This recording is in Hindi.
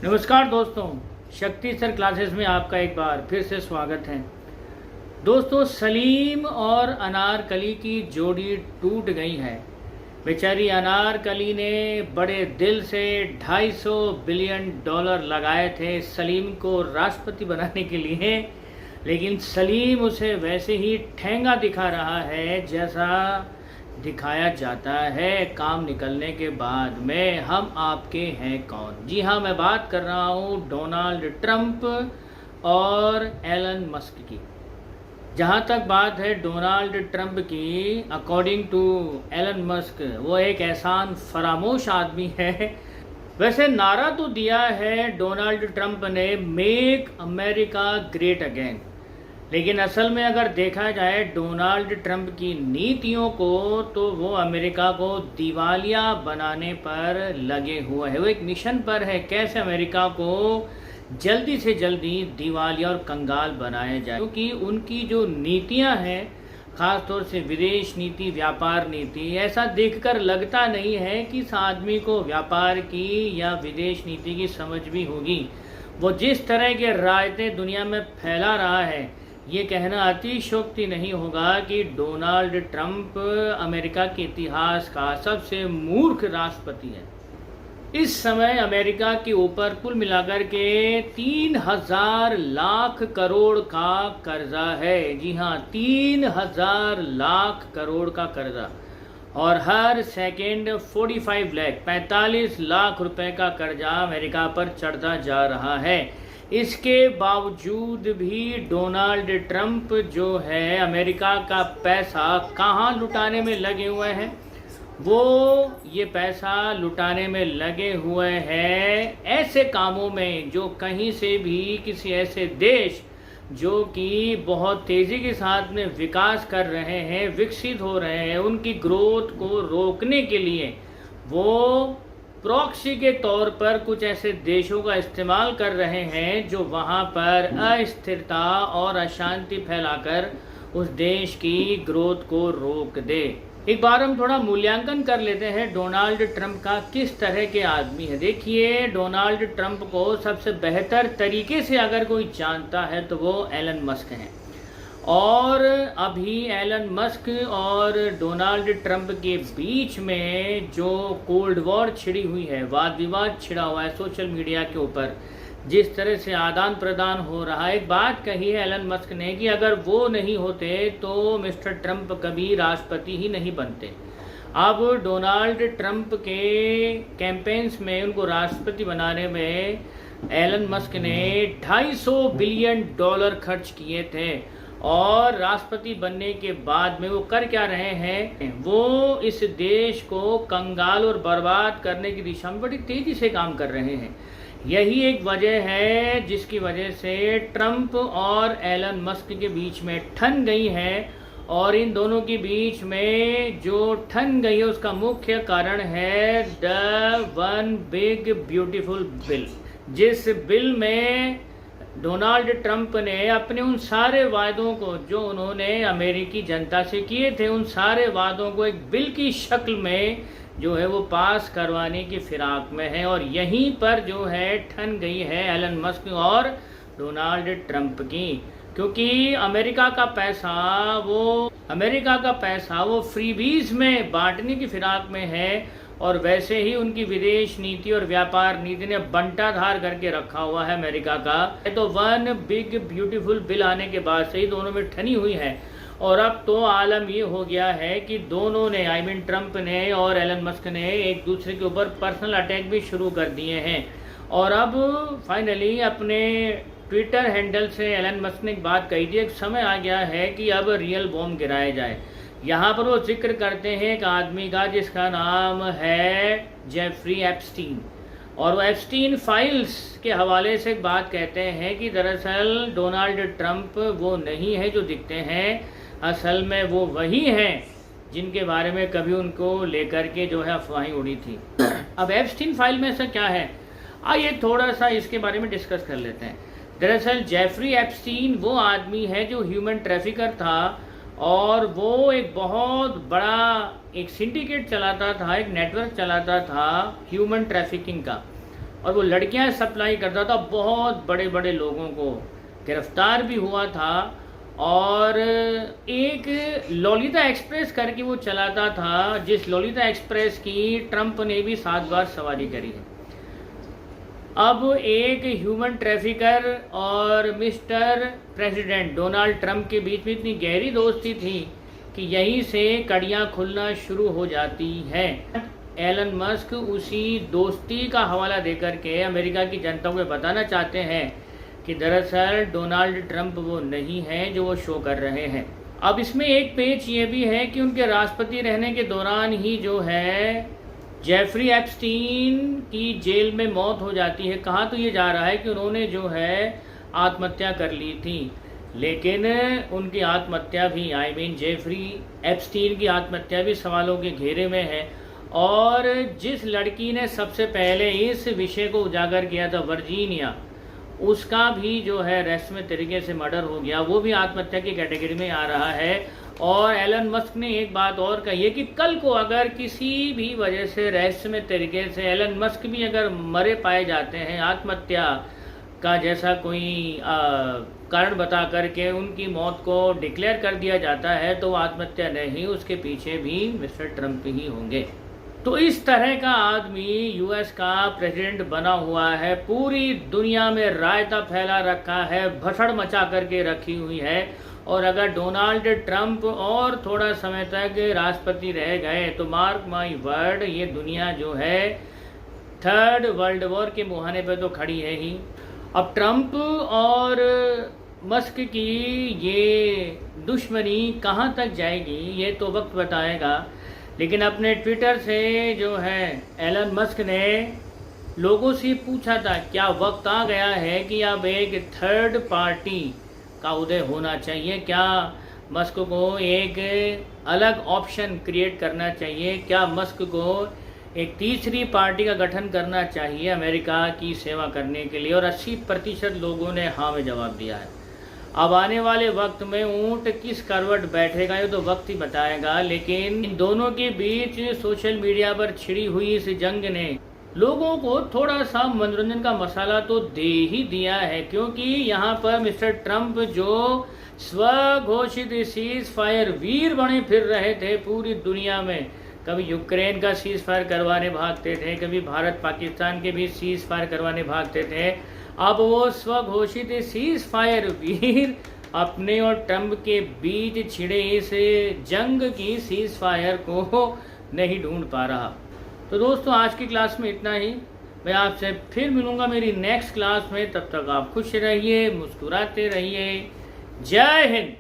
नमस्कार दोस्तों, शक्ति सर क्लासेस में आपका एक बार फिर से स्वागत है। दोस्तों, सलीम और अनारकली की जोड़ी टूट गई है। बेचारी अनारकली ने बड़े दिल से $250 बिलियन लगाए थे सलीम को राष्ट्रपति बनाने के लिए, लेकिन सलीम उसे वैसे ही ठेंगा दिखा रहा है जैसा दिखाया जाता है काम निकलने के बाद में। हम आपके हैं कौन? जी हाँ, मैं बात कर रहा हूँ डोनाल्ड ट्रंप और एलन मस्क की। जहाँ तक बात है डोनाल्ड ट्रंप की, अकॉर्डिंग टू एलन मस्क वो एक एहसान फरामोश आदमी है। वैसे नारा तो दिया है डोनाल्ड ट्रंप ने, मेक अमेरिका ग्रेट अगेन, लेकिन असल में अगर देखा जाए डोनाल्ड ट्रंप की नीतियों को तो वो अमेरिका को दिवालिया बनाने पर लगे हुए हैं। वो एक मिशन पर है कैसे अमेरिका को जल्दी से जल्दी दिवालिया और कंगाल बनाया जाए, क्योंकि उनकी जो नीतियां हैं, ख़ास तौर से विदेश नीति, व्यापार नीति, ऐसा देखकर लगता नहीं है कि इस आदमी को व्यापार की या विदेश नीति की समझ भी होगी। वो जिस तरह के रायतें दुनिया में फैला रहा है, ये कहना अतिशयोक्ति नहीं होगा कि डोनाल्ड ट्रंप अमेरिका के इतिहास का सबसे मूर्ख राष्ट्रपति है। इस समय अमेरिका के ऊपर कुल मिलाकर के 3000 लाख करोड़ का कर्जा है। जी हाँ, 3000 लाख करोड़ का कर्जा, और हर सेकेंड 45 लाख रुपए का कर्जा अमेरिका पर चढ़ता जा रहा है। इसके बावजूद भी डोनाल्ड ट्रंप जो है अमेरिका का पैसा कहाँ लुटाने में लगे हुए हैं? वो ये पैसा लुटाने में लगे हुए हैं ऐसे कामों में जो कहीं से भी किसी ऐसे देश जो कि बहुत तेज़ी के साथ में विकास कर रहे हैं, विकसित हो रहे हैं, उनकी ग्रोथ को रोकने के लिए वो प्रॉक्सी के तौर पर कुछ ऐसे देशों का इस्तेमाल कर रहे हैं जो वहाँ पर अस्थिरता और अशांति फैलाकर उस देश की ग्रोथ को रोक दे। एक बार हम थोड़ा मूल्यांकन कर लेते हैं डोनाल्ड ट्रंप का, किस तरह के आदमी है। देखिए, डोनाल्ड ट्रंप को सबसे बेहतर तरीके से अगर कोई जानता है तो वो एलन मस्क हैं। और अभी एलन मस्क और डोनाल्ड ट्रंप के बीच में जो कोल्ड वॉर छिड़ी हुई है, वाद विवाद छिड़ा हुआ है सोशल मीडिया के ऊपर, जिस तरह से आदान प्रदान हो रहा है, एक बात कही है एलन मस्क ने कि अगर वो नहीं होते तो मिस्टर ट्रंप कभी राष्ट्रपति ही नहीं बनते। अब डोनाल्ड ट्रंप के कैंपेन्स में उनको राष्ट्रपति बनाने में एलन मस्क ने $250 बिलियन खर्च किए थे, और राष्ट्रपति बनने के बाद में वो कर क्या रहे हैं? वो इस देश को कंगाल और बर्बाद करने की दिशा में बड़ी तेजी से काम कर रहे हैं। यही एक वजह है जिसकी वजह से ट्रंप और एलन मस्क के बीच में ठन गई है, और इन दोनों के बीच में जो ठन गई है उसका मुख्य कारण है the one big beautiful bill, जिस बिल में डोनाल्ड ट्रंप ने अपने उन सारे वादों को जो उन्होंने अमेरिकी जनता से किए थे, उन सारे वादों को एक बिल की शक्ल में जो है वो पास करवाने की फिराक में है। और यहीं पर जो है ठन गई है एलन मस्क और डोनाल्ड ट्रंप की, क्योंकि अमेरिका का पैसा वो फ्रीबीज में बांटने की फिराक में है, और वैसे ही उनकी विदेश नीति और व्यापार नीति ने बंटाधार करके रखा हुआ है अमेरिका का। तो वन बिग ब्यूटीफुल बिल आने के बाद से ही दोनों में ठनी हुई है, और अब तो आलम ये हो गया है कि दोनों ने ट्रंप ने और एलन मस्क ने एक दूसरे के ऊपर पर्सनल अटैक भी शुरू कर दिए हैं। और अब फाइनली अपने ट्विटर हैंडल से एलन मस्क ने एक बात कही थी, एक समय आ गया है कि अब रियल बॉम्ब गिराया जाए। यहाँ पर वो जिक्र करते हैं एक आदमी का जिसका नाम है जेफरी एप्स्टीन, और वो एप्स्टीन फाइल्स के हवाले से एक बात कहते हैं कि दरअसल डोनाल्ड ट्रंप वो नहीं है जो दिखते हैं, असल में वो वही हैं जिनके बारे में कभी उनको लेकर के जो है अफवाहें उड़ी थी। अब एप्स्टीन फाइल में ऐसा क्या है, आइए थोड़ा सा इसके बारे में डिस्कस कर लेते हैं। दरअसल जेफरी एप्स्टीन वो आदमी है जो ह्यूमन ट्रैफिकर था, और वो एक बहुत बड़ा एक सिंडिकेट चलाता था, एक नेटवर्क चलाता था ह्यूमन ट्रैफिकिंग का। और वो लड़कियां सप्लाई करता था, बहुत बड़े बड़े लोगों को गिरफ्तार भी हुआ था। और एक ललिता एक्सप्रेस करके वो चलाता था, जिस ललिता एक्सप्रेस की ट्रंप ने भी 7 बार सवारी करी है। अब एक ह्यूमन ट्रैफिकर और मिस्टर प्रेसिडेंट डोनाल्ड ट्रंप के बीच में इतनी गहरी दोस्ती थी कि यहीं से कड़ियाँ खुलना शुरू हो जाती हैं। एलन मस्क उसी दोस्ती का हवाला देकर के अमेरिका की जनता को बताना चाहते हैं कि दरअसल डोनाल्ड ट्रंप वो नहीं हैं जो वो शो कर रहे हैं। अब इसमें एक पेच ये भी है कि उनके राष्ट्रपति रहने के दौरान ही जो है जेफरी एप्स्टीन की जेल में मौत हो जाती है। कहा तो ये जा रहा है कि उन्होंने जो है आत्महत्या कर ली थी, लेकिन उनकी आत्महत्या भी जेफरी एप्स्टीन की आत्महत्या भी सवालों के घेरे में है। और जिस लड़की ने सबसे पहले इस विषय को उजागर किया था, वर्जीनिया, उसका भी जो है रहस्यमय तरीके से मर्डर हो गया, वो भी आत्महत्या की कैटेगरी में आ रहा है। और एलन मस्क ने एक बात और कही है कि कल को अगर किसी भी वजह से रहस्यमय तरीके से एलन मस्क भी अगर मरे पाए जाते हैं, आत्महत्या का जैसा कोई कारण बता करके उनकी मौत को डिक्लेयर कर दिया जाता है, तो आत्महत्या नहीं, उसके पीछे भी मिस्टर ट्रंप ही होंगे। तो इस तरह का आदमी यूएस का प्रेसिडेंट बना हुआ है, पूरी दुनिया में रायता फैला रखा है, भसड़ मचा करके रखी हुई है। और अगर डोनाल्ड ट्रंप और थोड़ा समय तक राष्ट्रपति रह गए तो मार्क माई वर्ड, ये दुनिया जो है 3rd वर्ल्ड वॉर के मुहाने पे तो खड़ी है ही। अब ट्रंप और मस्क की ये दुश्मनी कहाँ तक जाएगी ये तो वक्त बताएगा। लेकिन अपने ट्विटर से जो है एलन मस्क ने लोगों से पूछा था, क्या वक्त आ गया है कि अब एक थर्ड पार्टी का उदय होना चाहिए? क्या मस्क को एक अलग ऑप्शन क्रिएट करना चाहिए? क्या मस्क को एक तीसरी पार्टी का गठन करना चाहिए अमेरिका की सेवा करने के लिए? और 80% लोगों ने हाँ में जवाब दिया है। अब आने वाले वक्त में ऊंट किस करवट बैठेगा ये तो वक्त ही बताएगा। लेकिन इन दोनों के बीच सोशल मीडिया पर छिड़ी हुई इस जंग ने लोगों को थोड़ा सा मनोरंजन का मसाला तो दे ही दिया है, क्योंकि यहाँ पर मिस्टर ट्रंप जो स्वघोषित सीज फायर वीर बने फिर रहे थे पूरी दुनिया में, कभी यूक्रेन का सीज फायर करवाने भागते थे, कभी भारत पाकिस्तान के भी सीज फायर करवाने भागते थे। अब वो स्वघोषित सीज फायर वीर अपने और ट्रंप के बीच छिड़े इस जंग की सीज फायर को नहीं ढूंढ पा रहा। तो दोस्तों आज की क्लास में इतना ही। मैं आपसे फिर मिलूंगा मेरी नेक्स्ट क्लास में। तब तक आप खुश रहिए, मुस्कुराते रहिए। जय हिंद।